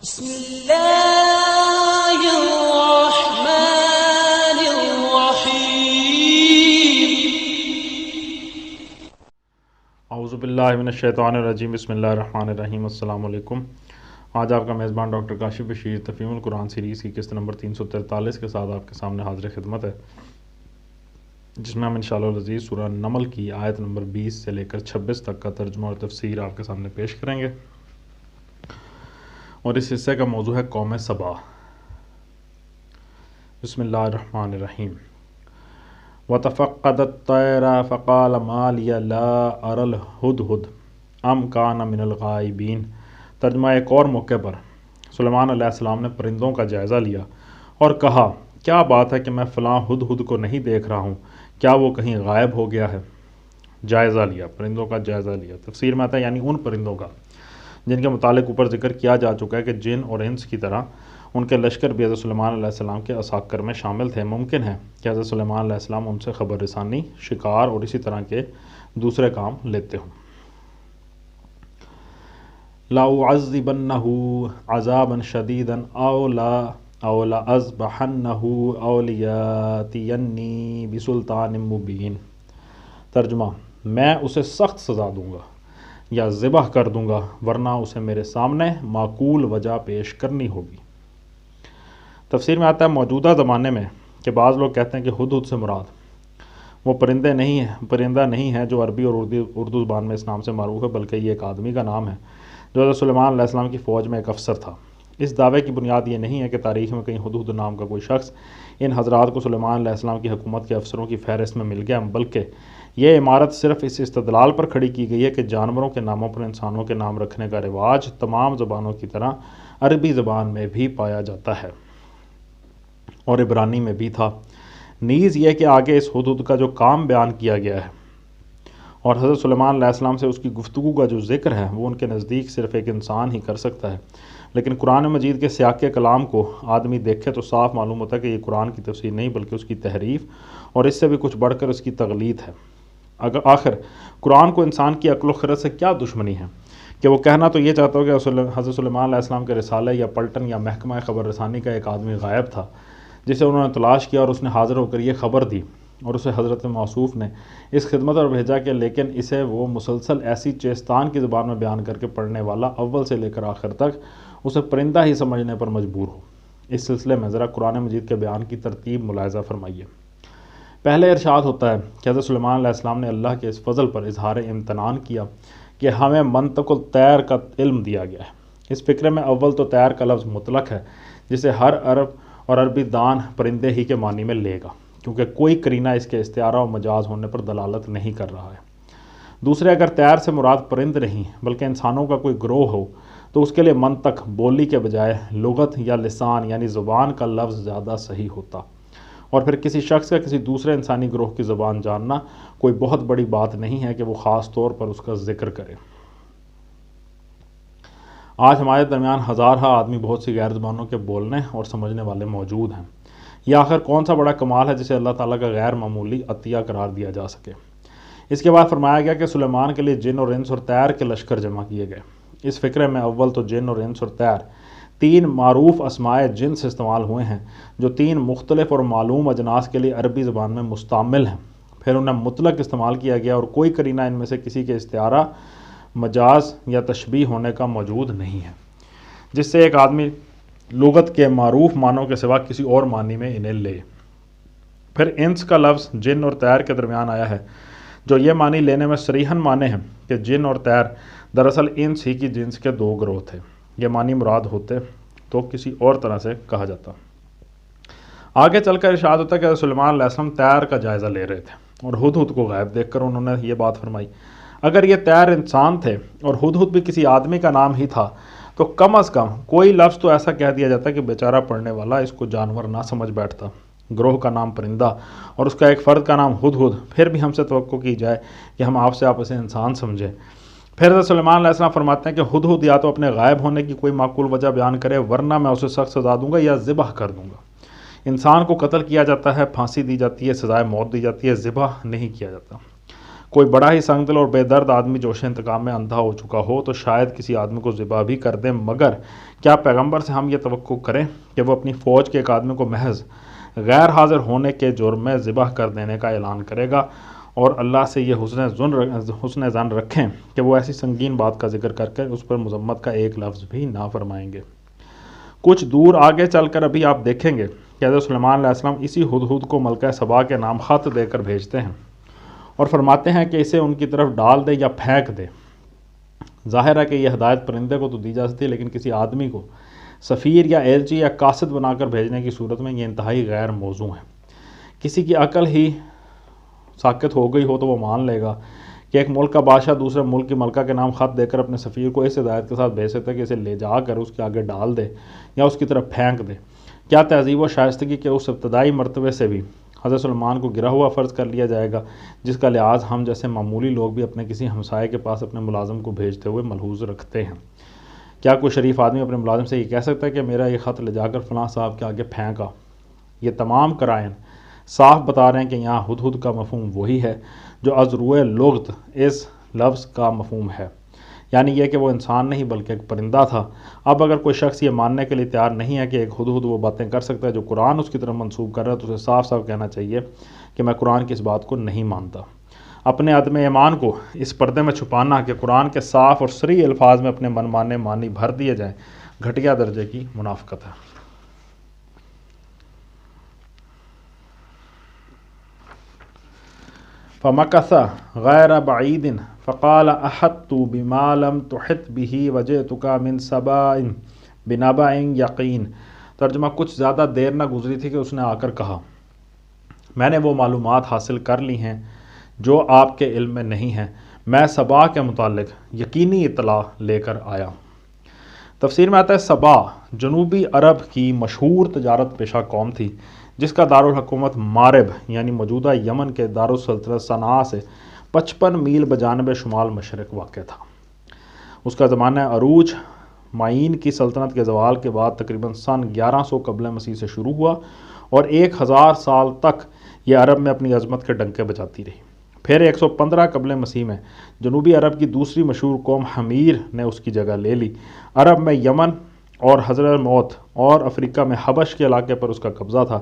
بسم اللہ الرحمن الرحیم۔ اعوذ باللہ من الشیطان الرجیم، بسم اللہ الرحمن الرحیم۔ السلام علیکم۔ آج آپ کا میزبان ڈاکٹر کاشف بشیر تفہیم القرآن سیریز کی قسط نمبر 343 کے ساتھ آپ کے سامنے حاضر خدمت ہے، جس میں ہم انشاءاللہ العزیز سورہ نمل کی آیت نمبر 20 سے لے کر 26 تک کا ترجمہ اور تفسیر آپ کے سامنے پیش کریں گے، اور اس حصے کا موضوع ہے قوم سبا۔ بسم اللہ الرحمن الرحیم۔ وَتَفَقَّدَ الطَّيْرَ فَقَالَ مَا لِيَ لَا أَرَى الْهُدْهُدَ أَمْ كَانَ مِنَ الْغَائِبِينَ۔ ترجمہ ایک اور موقع پر سلیمان علیہ السلام نے پرندوں کا جائزہ لیا اور کہا، کیا بات ہے کہ میں فلاں ہدہد کو نہیں دیکھ رہا ہوں، کیا وہ کہیں غائب ہو گیا ہے؟ جائزہ لیا، پرندوں کا جائزہ لیا۔ تفسیر میں آتا ہے یعنی ان پرندوں کا جن کے متعلق اوپر ذکر کیا جا چکا ہے کہ جن اور انس کی طرح ان کے لشکر بھی حضرت سلیمان علیہ السلام کے عساکر میں شامل تھے۔ ممکن ہے کہ حضرت سلیمان علیہ السلام ان سے خبر رسانی، شکار اور اسی طرح کے دوسرے کام لیتے ہوں۔ لَأُعَذِّبَنَّهُ عَذَابًا شَدِيدًا أَوْ لَأَذْبَحَنَّهُ أَوْ لِيَأْتِيَنِّي بِسُلْطَانٍ مُبِينٍ۔ ترجمہ، میں اسے سخت سزا دوں گا یا ذبح کر دوں گا، ورنہ اسے میرے سامنے معقول وجہ پیش کرنی ہوگی۔ تفسیر میں آتا ہے موجودہ زمانے میں کہ بعض لوگ کہتے ہیں کہ ہدہد سے مراد وہ پرندہ نہیں ہے جو عربی اور اردو زبان میں اس نام سے معروف ہے، بلکہ یہ ایک آدمی کا نام ہے جو حضرت سلیمان علیہ السلام کی فوج میں ایک افسر تھا۔ اس دعوے کی بنیاد یہ نہیں ہے کہ تاریخ میں کہیں ہدہد نام کا کوئی شخص ان حضرات کو سلیمان علیہ السلام کی حکومت کے افسروں کی فہرست میں مل گیا، بلکہ یہ عمارت صرف اس استدلال پر کھڑی کی گئی ہے کہ جانوروں کے ناموں پر انسانوں کے نام رکھنے کا رواج تمام زبانوں کی طرح عربی زبان میں بھی پایا جاتا ہے اور عبرانی میں بھی تھا۔ نیز یہ کہ آگے اس ہدہد کا جو کام بیان کیا گیا ہے اور حضرت سلیمان علیہ السلام سے اس کی گفتگو کا جو ذکر ہے وہ ان کے نزدیک صرف ایک انسان ہی کر سکتا ہے، لیکن قرآن مجید کے سیاق کلام کو آدمی دیکھے تو صاف معلوم ہوتا ہے کہ یہ قرآن کی تفسیر نہیں بلکہ اس کی تحریف اور اس سے بھی کچھ بڑھ کر اس کی تغلید ہے۔ آخر قرآن کو انسان کی عقل و خرد سے کیا دشمنی ہے کہ وہ کہنا تو یہ چاہتا ہو کہ حضرت سلیمان علیہ السلام کے رسالے یا پلٹن یا محکمہ خبر رسانی کا ایک آدمی غائب تھا جسے انہوں نے تلاش کیا اور اس نے حاضر ہو کر یہ خبر دی اور اسے حضرت موصوف نے اس خدمت اور بھیجا کہ لیکن اسے وہ مسلسل ایسی چیستان کی زبان میں بیان کر کے پڑھنے والا اول سے لے کر آخر تک اسے پرندہ ہی سمجھنے پر مجبور ہو۔ اس سلسلے میں ذرا قرآن مجید کے بیان کی ترتیب ملاحظہ فرمائیے۔ پہلے ارشاد ہوتا ہے کہ حضرت سلیمان علیہ السلام نے اللہ کے اس فضل پر اظہار امتنان کیا کہ ہمیں منطق الطیر کا علم دیا گیا ہے۔ اس فکرے میں اول تو طیر کا لفظ مطلق ہے جسے ہر عرب اور عربی دان پرندے ہی کے معنی میں لے گا، کیونکہ کوئی قرینہ اس کے استعارہ و مجاز ہونے پر دلالت نہیں کر رہا ہے۔ دوسرے، اگر طیر سے مراد پرند نہیں بلکہ انسانوں کا کوئی گروہ ہو تو اس کے لیے منطق بولی کے بجائے لغت یا لسان یعنی زبان کا لفظ زیادہ صحیح ہوتا، اور پھر کسی شخص کا کسی دوسرے انسانی گروہ کی زبان جاننا کوئی بہت بڑی بات نہیں ہے کہ وہ خاص طور پر اس کا ذکر کرے۔ آج ہمارے درمیان ہزارہ آدمی بہت سی غیر زبانوں کے بولنے اور سمجھنے والے موجود ہیں۔ یہ آخر کون سا بڑا کمال ہے جسے اللہ تعالیٰ کا غیر معمولی عطیہ قرار دیا جا سکے؟ اس کے بعد فرمایا گیا کہ سلیمان کے لیے جن اور انس اور طیر کے لشکر جمع کیے گئے۔ اس فکرے میں اول تو جن اور انس اور طیر تین معروف اسمائے جنس استعمال ہوئے ہیں جو تین مختلف اور معلوم اجناس کے لیے عربی زبان میں مستعمل ہیں، پھر انہیں مطلق استعمال کیا گیا اور کوئی قرینہ ان میں سے کسی کے استعارہ مجاز یا تشبیہ ہونے کا موجود نہیں ہے جس سے ایک آدمی لغت کے معروف معنوں کے سوا کسی اور معنی میں انہیں لے۔ پھر انس کا لفظ جن اور طیر کے درمیان آیا ہے جو یہ معنی لینے میں صریحاً مانے ہیں کہ جن اور طیر دراصل انس ہی کی جنس کے دو گروہ تھے۔ یہ معنی مراد ہوتے تو کسی اور طرح سے کہا جاتا۔ آگے چل کر ارشاد ہوتا ہے کہ سلیمان علیہ السلام طیر کا جائزہ لے رہے تھے اور ہدہد کو غائب دیکھ کر انہوں نے یہ بات فرمائی، اگر یہ طیر انسان تھے اور ہدہد بھی کسی آدمی کا نام ہی تھا تو کم از کم کوئی لفظ تو ایسا کہہ دیا جاتا کہ بیچارہ پڑھنے والا اس کو جانور نہ سمجھ بیٹھتا۔ گروہ کا نام پرندہ اور اس کا ایک فرد کا نام ہدہد، پھر بھی ہم سے توقع کی جائے کہ ہم آپ اسے انسان سمجھیں۔ پھر حضرت سلیمان علیہ السلام فرماتے ہیں کہ ہدہد یا تو اپنے غائب ہونے کی کوئی معقول وجہ بیان کرے، ورنہ میں اسے سخت سزا دوں گا یا ذبح کر دوں گا۔ انسان کو قتل کیا جاتا ہے، پھانسی دی جاتی ہے، سزائے موت دی جاتی ہے، ذبح نہیں کیا جاتا۔ کوئی بڑا ہی سنگ دل اور بے درد آدمی جوش انتقام میں اندھا ہو چکا ہو تو شاید کسی آدمی کو ذبح بھی کر دے، مگر کیا پیغمبر سے ہم یہ توقع کریں کہ وہ اپنی فوج کے ایک آدمی کو محض غیر حاضر ہونے کے جرم میں ذبح کر دینے کا اعلان کرے گا، اور اللہ سے یہ حسن ظن رکھیں کہ وہ ایسی سنگین بات کا ذکر کر کے اس پر مذمت کا ایک لفظ بھی نہ فرمائیں گے۔ کچھ دور آگے چل کر ابھی آپ دیکھیں گے کہ حضرت سلیمان علیہ السلام اسی ہدہد کو ملکہ سبا کے نام خط دے کر بھیجتے ہیں اور فرماتے ہیں کہ اسے ان کی طرف ڈال دے یا پھینک دے۔ ظاہر ہے کہ یہ ہدایت پرندے کو تو دی جا سکتی ہے، لیکن کسی آدمی کو سفیر یا ایلچی یا قاصد بنا کر بھیجنے کی صورت میں یہ انتہائی غیر موزوں ہے۔ کسی کی عقل ہی ساکت ہو گئی ہو تو وہ مان لے گا کہ ایک ملک کا بادشاہ دوسرے ملک کی ملکہ کے نام خط دے کر اپنے سفیر کو اس ہدایت کے ساتھ بھیج سکتا ہے کہ اسے لے جا کر اس کے آگے ڈال دے یا اس کی طرف پھینک دے۔ کیا تہذیب و شائستگی کے اس ابتدائی مرتبے سے بھی حضرت سلیمان کو گرا ہوا فرض کر لیا جائے گا جس کا لحاظ ہم جیسے معمولی لوگ بھی اپنے کسی ہمسائے کے پاس اپنے ملازم کو بھیجتے ہوئے ملحوظ رکھتے ہیں؟ کیا کوئی شریف آدمی اپنے ملازم سے یہ کہہ سکتا ہے کہ میرا یہ خط لے جا کر فلاں صاحب کے آگے پھینکا؟ یہ تمام قرائن صاف بتا رہے ہیں کہ یہاں ہدہد کا مفہوم وہی ہے جو از روئے لغت اس لفظ کا مفہوم ہے، یعنی یہ کہ وہ انسان نہیں بلکہ ایک پرندہ تھا۔ اب اگر کوئی شخص یہ ماننے کے لیے تیار نہیں ہے کہ ایک ہدہد وہ باتیں کر سکتا ہے جو قرآن اس کی طرف منسوب کر رہا ہے تو اسے صاف صاف کہنا چاہیے کہ میں قرآن کی اس بات کو نہیں مانتا۔ اپنے عدم ایمان کو اس پردے میں چھپانا کہ قرآن کے صاف اور صریح الفاظ میں اپنے من مانے معنی بھر دیے جائیں گھٹیا درجے کی منافقت ہے۔ فمکث غیر بعید فقال احطت بما لم تحط به وجئتک من سبأ بنبأ یقین۔ ترجمہ: کچھ زیادہ دیر نہ گزری تھی کہ اس نے آ کر کہا، میں نے وہ معلومات حاصل کر لی ہیں جو آپ کے علم میں نہیں ہیں، میں سبا کے متعلق یقینی اطلاع لے کر آیا۔ تفسیر میں آتا ہے سبا جنوبی عرب کی مشہور تجارت پیشہ قوم تھی جس کا دارالحکومت مارب یعنی موجودہ یمن کے دارالسلطنت صنعاء سے 55 میل بجانب شمال مشرق واقع تھا۔ اس کا زمانہ عروج معین کی سلطنت کے زوال کے بعد تقریباً سن 1100 قبل مسیح سے شروع ہوا اور 1000 سال تک یہ عرب میں اپنی عظمت کے ڈنکے بجاتی رہی۔ پھر 115 قبل مسیح میں جنوبی عرب کی دوسری مشہور قوم حمیر نے اس کی جگہ لے لی۔ عرب میں یمن اور حضرت موت اور افریقہ میں حبش کے علاقے پر اس کا قبضہ تھا۔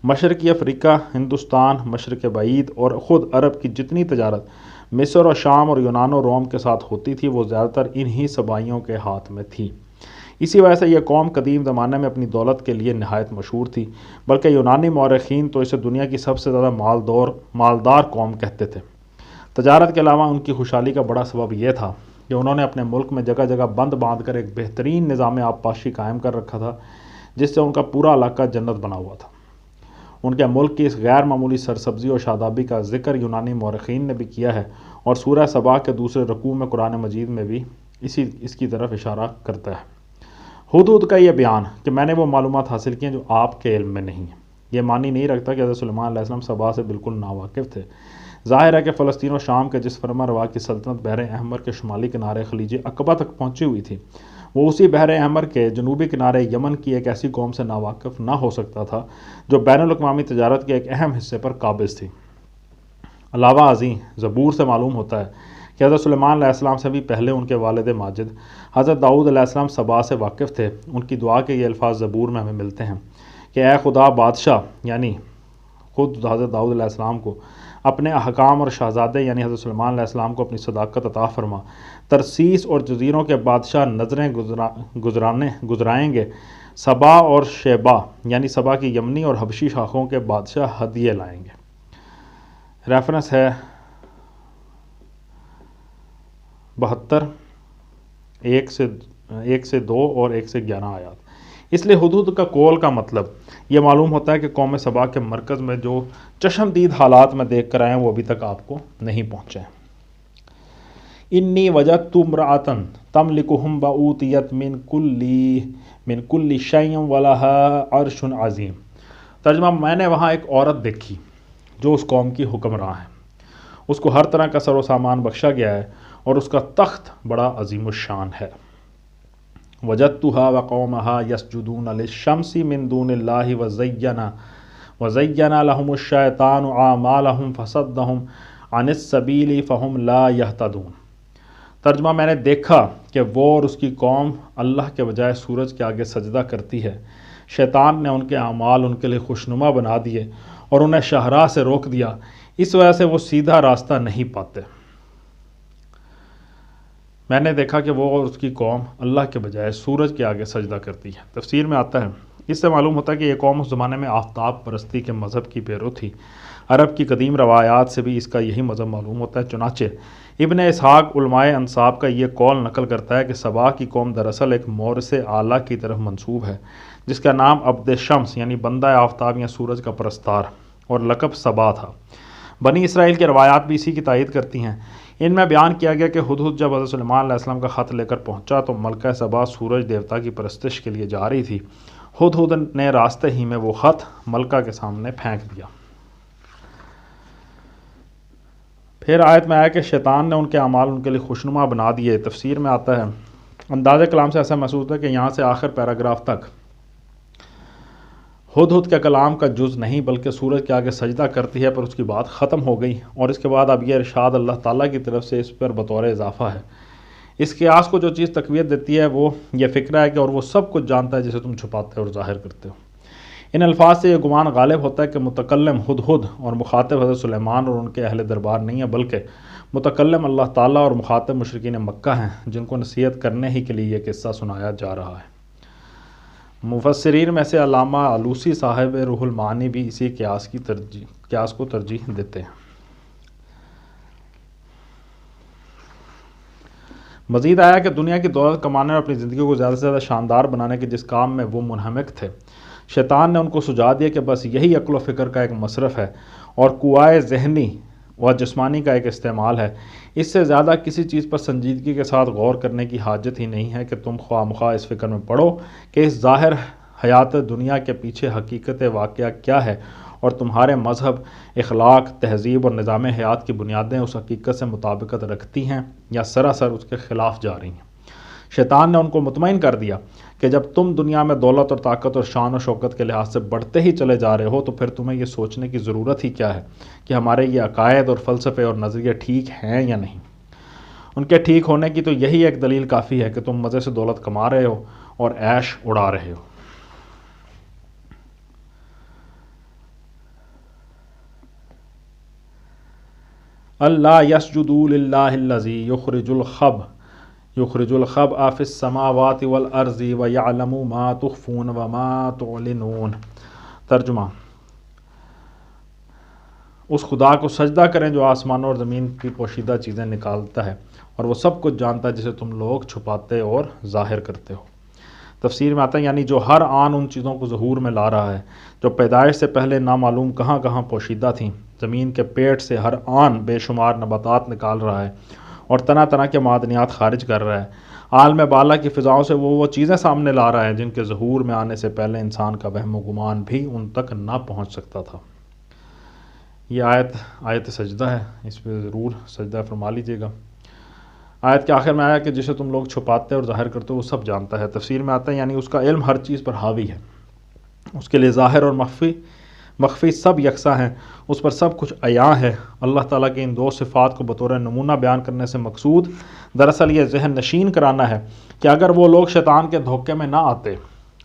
مشرقی افریقہ، ہندوستان، مشرق بعید اور خود عرب کی جتنی تجارت مصر اور شام اور یونان و روم کے ساتھ ہوتی تھی وہ زیادہ تر انہی سبائیوں کے ہاتھ میں تھی۔ اسی وجہ سے یہ قوم قدیم زمانے میں اپنی دولت کے لیے نہایت مشہور تھی، بلکہ یونانی مورخین تو اسے دنیا کی سب سے زیادہ مالدار قوم کہتے تھے۔ تجارت کے علاوہ ان کی خوشحالی کا بڑا سبب یہ تھا کہ انہوں نے اپنے ملک میں جگہ جگہ بند باندھ کر ایک بہترین نظام آبپاشی قائم کر رکھا تھا جس سے ان کا پورا علاقہ جنت بنا ہوا تھا۔ ان کے ملک کی اس غیر معمولی سرسبزی اور شادابی کا ذکر یونانی مورخین نے بھی کیا ہے اور سورہ سبا کے دوسرے رکوع میں قرآن مجید میں بھی اس کی طرف اشارہ کرتا ہے۔ ہدہد کا یہ بیان کہ میں نے وہ معلومات حاصل کی ہیں جو آپ کے علم میں نہیں ہیں، یہ معنی نہیں رکھتا کہ حضرت سلیمان علیہ السلام سبا سے بالکل ناواقف تھے۔ ظاہر ہے کہ فلسطین و شام کے جس فرما روا کی سلطنت بحر احمر کے شمالی کنارے خلیج عقبہ تک پہنچی ہوئی تھی وہ اسی بحر احمر کے جنوبی کنارے یمن کی ایک ایسی قوم سے ناواقف نہ ہو سکتا تھا جو بین الاقوامی تجارت کے ایک اہم حصے پر قابض تھی۔ علاوہ ازیں زبور سے معلوم ہوتا ہے کہ حضرت سلیمان علیہ السلام سے بھی پہلے ان کے والد ماجد حضرت داؤد علیہ السلام سبا سے واقف تھے۔ ان کی دعا کے یہ الفاظ زبور میں ہمیں ملتے ہیں کہ اے خدا بادشاہ یعنی خود حضرت داؤد علیہ السلام کو اپنے احکام اور شہزادے یعنی حضرت سلیمان علیہ السلام کو اپنی صداقت عطا فرما۔ ترسیس اور جزیروں کے بادشاہ نظریں گزرائیں گے، سبا اور شیبا یعنی سبا کی یمنی اور حبشی شاخوں کے بادشاہ ہدیے لائیں گے۔ ریفرنس ہے 72 1 سے 2 اور 1 سے 11 آیات۔ اس لیے ہدہد کا قول کا مطلب یہ معلوم ہوتا ہے کہ قوم سبا کے مرکز میں جو چشمدید حالات میں دیکھ کر آئے ہیں وہ ابھی تک آپ کو نہیں پہنچے ہیں۔ انی وجدت امرأۃ تملکہم وأوتیت من کل شیء ولها عرش عظیم۔ ترجمہ: میں نے وہاں ایک عورت دیکھی جو اس قوم کی حکمراں ہے، اس کو ہر طرح کا سر و سامان بخشا گیا ہے اور اس کا تخت بڑا عظیم الشان ہے۔ وجدتها وقومها يسجدون للشمس من دون الله وزين لهم الشيطان اعمالهم فصدهم عن السبیل فہم لا یہتدون۔ ترجمہ، میں نے دیکھا کہ وہ اور اس کی قوم اللہ کے بجائے سورج کے آگے سجدہ کرتی ہے۔ شیطان نے ان کے اعمال ان کے لیے خوشنما بنا دیے اور انہیں شاہراہ سے روک دیا، اس وجہ سے وہ سیدھا راستہ نہیں پاتے۔ میں نے دیکھا کہ وہ اور اس کی قوم اللہ کے بجائے سورج کے آگے سجدہ کرتی ہے۔ تفسیر میں آتا ہے، اس سے معلوم ہوتا ہے کہ یہ قوم اس زمانے میں آفتاب پرستی کے مذہب کی پیرو تھی۔ عرب کی قدیم روایات سے بھی اس کا یہی مذہب معلوم ہوتا ہے۔ چنانچہ ابن اسحاق علماء انصاب کا یہ قول نقل کرتا ہے کہ سبا کی قوم دراصل ایک مورث اعلیٰ کی طرف منسوب ہے جس کا نام عبد شمس یعنی بندہ آفتاب یا سورج کا پرستار اور لقب سبا تھا۔ بنی اسرائیل کی روایات بھی اسی کی تائید کرتی ہیں۔ ان میں بیان کیا گیا کہ ہدہد جب حضرت سلیمان علیہ السلام کا خط لے کر پہنچا تو ملکہ سبا سورج دیوتا کی پرستش کے لیے جا رہی تھی۔ ہدہد نے راستے ہی میں وہ خط ملکہ کے سامنے پھینک دیا۔ پھر آیت میں آیا کہ شیطان نے ان کے اعمال ان کے لیے خوشنما بنا دیے۔ تفسیر میں آتا ہے، انداز کلام سے ایسا محسوس ہوتا ہے کہ یہاں سے آخر پیراگراف تک ہدہد کے کلام کا جز نہیں بلکہ سورج کے آگے سجدہ کرتی ہے پر اس کی بات ختم ہو گئی، اور اس کے بعد اب یہ ارشاد اللہ تعالیٰ کی طرف سے اس پر بطور اضافہ ہے۔ اس قیاس کو جو چیز تقویت دیتی ہے وہ یہ فکرہ ہے کہ اور وہ سب کچھ جانتا ہے جسے تم چھپاتے اور ظاہر کرتے ہو۔ ان الفاظ سے یہ گمان غالب ہوتا ہے کہ متکلم ہدہد اور مخاطب حضرت سلیمان اور ان کے اہل دربار نہیں ہے بلکہ متکلم اللہ تعالیٰ اور مخاطب مشرکین مکہ ہیں جن کو نصیحت کرنے ہی کے لیے یہ قصہ سنایا جا رہا ہے۔ مفسرین میں سے علامہ علوسی صاحب روح المعانی بھی اسی قیاس کو ترجیح دیتے ہیں۔ مزید آیا کہ دنیا کی دولت کمانے اور اپنی زندگی کو زیادہ سے زیادہ شاندار بنانے کے جس کام میں وہ منہمک تھے، شیطان نے ان کو سجا دیا کہ بس یہی عقل و فکر کا ایک مصرف ہے اور قوائے ذہنی و جسمانی کا ایک استعمال ہے۔ اس سے زیادہ کسی چیز پر سنجیدگی کے ساتھ غور کرنے کی حاجت ہی نہیں ہے کہ تم خواہ مخواہ اس فکر میں پڑو کہ اس ظاہر حیات دنیا کے پیچھے حقیقت واقعہ کیا ہے اور تمہارے مذہب، اخلاق، تہذیب اور نظام حیات کی بنیادیں اس حقیقت سے مطابقت رکھتی ہیں یا سراسر اس کے خلاف جا رہی ہیں۔ شیطان نے ان کو مطمئن کر دیا کہ جب تم دنیا میں دولت اور طاقت اور شان و شوکت کے لحاظ سے بڑھتے ہی چلے جا رہے ہو تو پھر تمہیں یہ سوچنے کی ضرورت ہی کیا ہے کہ ہمارے یہ عقائد اور فلسفے اور نظریے ٹھیک ہیں یا نہیں۔ ان کے ٹھیک ہونے کی تو یہی ایک دلیل کافی ہے کہ تم مزے سے دولت کما رہے ہو اور عیش اڑا رہے ہو۔ اللہ یسجدوا للہ الذی یخرج الخبء فی السماوات والارض ویعلم ما تخفون وما تعلنون۔ ترجمہ، اس خدا کو سجدہ کریں جو آسمانوں اور زمین کی پوشیدہ چیزیں نکالتا ہے اور وہ سب کچھ جانتا ہے جسے تم لوگ چھپاتے اور ظاہر کرتے ہو۔ تفسیر میں آتا ہے یعنی جو ہر آن ان چیزوں کو ظہور میں لا رہا ہے جو پیدائش سے پہلے نامعلوم کہاں کہاں پوشیدہ تھیں، زمین کے پیٹ سے ہر آن بے شمار نباتات نکال رہا ہے اور طرح طرح کے معدنیات خارج کر رہا ہے، عالم بالا کی فضاؤں سے وہ چیزیں سامنے لا رہا ہے جن کے ظہور میں آنے سے پہلے انسان کا وہم و گمان بھی ان تک نہ پہنچ سکتا تھا۔ یہ آیت سجدہ ہے، اس پہ ضرور سجدہ فرما لیجیے گا۔ آیت کے آخر میں آیا کہ جسے تم لوگ چھپاتے اور ظاہر کرتے ہو وہ سب جانتا ہے۔ تفسیر میں آتا ہے یعنی اس کا علم ہر چیز پر حاوی ہے، اس کے لیے ظاہر اور مخفی سب یکساں ہیں، اس پر سب کچھ عیاں ہے۔ اللہ تعالیٰ کے ان دو صفات کو بطور نمونہ بیان کرنے سے مقصود دراصل یہ ذہن نشین کرانا ہے کہ اگر وہ لوگ شیطان کے دھوکے میں نہ آتے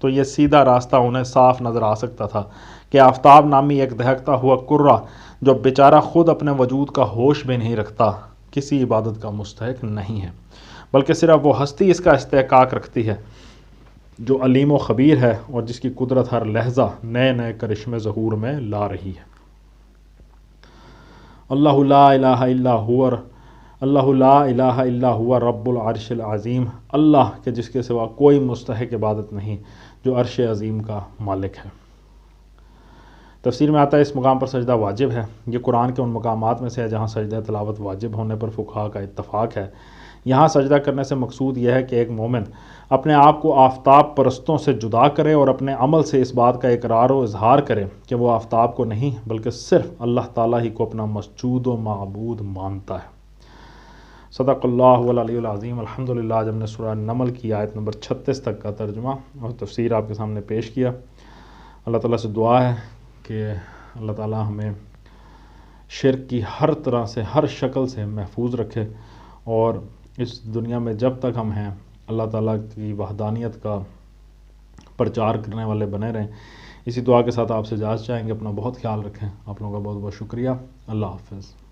تو یہ سیدھا راستہ انہیں صاف نظر آ سکتا تھا کہ آفتاب نامی ایک دہکتا ہوا کرہ جو بیچارہ خود اپنے وجود کا ہوش بھی نہیں رکھتا کسی عبادت کا مستحق نہیں ہے، بلکہ صرف وہ ہستی اس کا استحقاق رکھتی ہے جو علیم و خبیر ہے اور جس کی قدرت ہر لحظہ نئے نئے کرشمے ظہور میں لا رہی ہے۔ اللہ لا الہ الا ہوا رب العرش العظیم، اللہ کہ جس کے سوا کوئی مستحق عبادت نہیں جو عرش عظیم کا مالک ہے۔ تفسیر میں آتا ہے اس مقام پر سجدہ واجب ہے۔ یہ قرآن کے ان مقامات میں سے ہے جہاں سجدہ تلاوت واجب ہونے پر فقہا کا اتفاق ہے۔ یہاں سجدہ کرنے سے مقصود یہ ہے کہ ایک مومن اپنے آپ کو آفتاب پرستوں سے جدا کرے اور اپنے عمل سے اس بات کا اقرار و اظہار کرے کہ وہ آفتاب کو نہیں بلکہ صرف اللہ تعالیٰ ہی کو اپنا مسجود و معبود مانتا ہے۔ صدق اللہ العلی العظیم۔ الحمدللہ جب نے سورہ نمل کی آیت نمبر 36 تک کا ترجمہ اور تفسیر آپ کے سامنے پیش کیا، اللہ تعالیٰ سے دعا ہے کہ اللہ تعالیٰ ہمیں شرک کی ہر طرح سے، ہر شکل سے محفوظ رکھے، اور اس دنیا میں جب تک ہم ہیں اللہ تعالیٰ کی وحدانیت کا پرچار کرنے والے بنے رہیں۔ اسی دعا کے ساتھ آپ سے اجازت چاہیں گے۔ اپنا بہت خیال رکھیں۔ آپ لوگوں کا بہت بہت شکریہ۔ اللہ حافظ۔